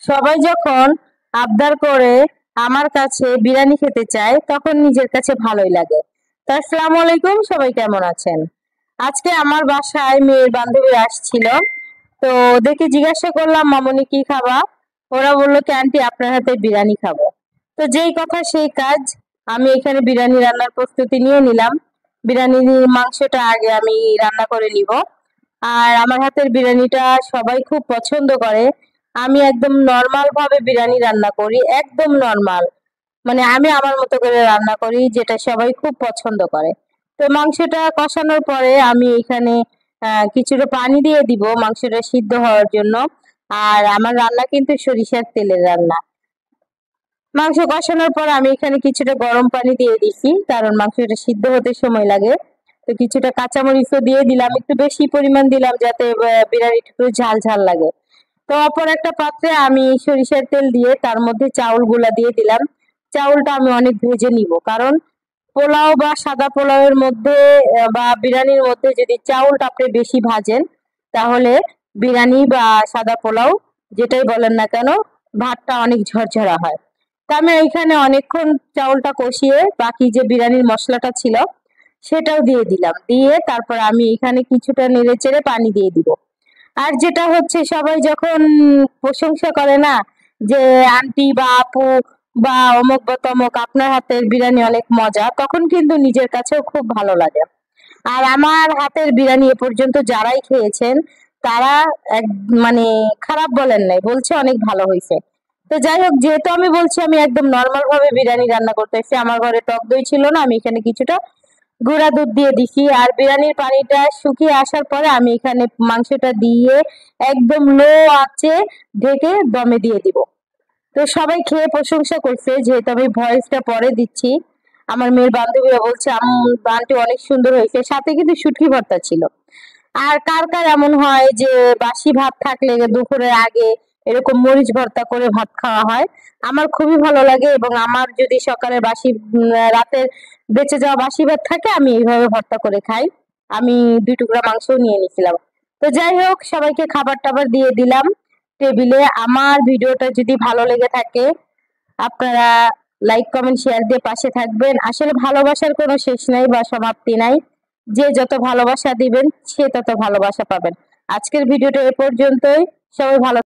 সবাই যখন আবদার করে আমার কাছে বিরিয়ানি খেতে চায় তখন নিজের কাছে ভালোই লাগে। তো আসসালামু আলাইকুম, সবাই কেমন আছেন? আজকে আমার বাসায় মেয়ের বান্ধবীরা আসছিল। তো ওদেরকে জিজ্ঞাসা করলাম, মামুনি কি খাবা? ওরা বললো কি আন্টি আপনার হাতে বিরিয়ানি খাবো। তো যেই কথা সেই কাজ, আমি এখানে বিরিয়ানি রান্নার প্রস্তুতি নিয়ে নিলাম। বিরিয়ানির মাংসটা আগে আমি রান্না করে নিব। আর আমার হাতের বিরিয়ানিটা সবাই খুব পছন্দ করে। আমি একদম নর্মাল ভাবে বিরিয়ানি রান্না করি, একদম নর্মাল, মানে আমি আমার মতো করে রান্না করি, যেটা সবাই খুব পছন্দ করে। তো মাংসটা কষানোর পরে আমি এখানে কিছুটা পানি দিয়ে দিব মাংসটা সিদ্ধ হওয়ার জন্য। আর আমার রান্না কিন্তু সরিষার তেলের রান্না। মাংস কষানোর পর আমি এখানে কিছুটা গরম পানি দিয়ে দিছি, কারণ মাংসটা সিদ্ধ হতে সময় লাগে। তো কিছুটা কাঁচামরিচও দিয়ে দিলাম, একটু বেশি পরিমাণ দিলাম যাতে বিরিয়ানিটা একটু ঝাল ঝাল লাগে। তো অপর একটা পাত্রে আমি সরিষার তেল দিয়ে তার মধ্যে চাউলগুলা দিয়ে দিলাম। চাউলটা আমি অনেক ভেজে নিব, কারণ পোলাও বা সাদা পোলাওয়ের মধ্যে বা বিরিয়ানির মধ্যে যদি চাউলটা আপনি বেশি ভাজেন, তাহলে বিরিয়ানি বা সাদা পোলাও যেটাই বলেন না কেন, ভাতটা অনেক ঝরঝরা হয়। তা আমি এখানে অনেকক্ষণ চাউলটা কষিয়ে বাকি যে বিরিয়ানির মশলাটা ছিল সেটাও দিয়ে দিলাম, দিয়ে তারপর আমি এখানে কিছুটা নেড়ে চেড়ে পানি দিয়ে দিব। আর যেটা হচ্ছে, সবাই যখন প্রশংসা করে না যে আন্টি বা আপু বা অমুক বা তমুক আপনার হাতের বিরিয়ানি অনেক মজা, তখন কিন্তু নিজের কাছেও খুব ভালো লাগে। আর আমার হাতের বিরিয়ানি এ পর্যন্ত যারাই খেয়েছেন তারা এক মানে খারাপ বলেন নাই, বলছে অনেক ভালো হয়েছে। তো যাই হোক, যেহেতু আমি বলছি আমি একদম নর্মাল ভাবে বিরিয়ানি রান্না করতেছি, আমার ঘরে টক দই ছিল না, আমি এখানে কিছুটা গুঁড়া দুধ দিয়ে দিছি। আর বিরিয়ানির পানিটা শুকিয়ে আসার পরে আমি এখানে মাংসটা দিয়ে একদম লো আঁচে ঢেকে দমে দিয়ে দিব। তো সবাই খেয়ে প্রশংসা করছে, যেহেতু আমি ভয়েসটা পরে দিচ্ছি। আমার মেয়ের বান্ধবীরা বলছে আন্টি অনেক সুন্দর হয়েছে, সাথে কিন্তু শুটকি ভর্তা ছিল। আর কার কার এমন হয় যে বাসি ভাত থাকলে দুপুরের আগে এরকম মরিচ ভর্তা করে ভাত খাওয়া হয়? আমার খুবই ভালো লাগে, এবং আমার যদি সকালে রাতের বেঁচে যাওয়া বাসি ভাত থাকে আমি এইভাবে ভর্তা করে খাই। আমি 2 টুকরা মাংস নিয়ে নিছিলাম। তো যাই হোক, সবাইকে খাবার টাবার দিয়ে দিলাম টেবিলে। আমার ভিডিওটা যদি ভালো লেগে থাকে, আপনারা লাইক কমেন্ট শেয়ার দিয়ে পাশে থাকবেন। আসলে ভালোবাসার কোনো শেষ নাই বা সমাপ্তি নাই, যে যত ভালোবাসা দিবেন সে তত ভালোবাসা পাবেন। আজকের ভিডিওটা এ পর্যন্তই। সবাই ভালো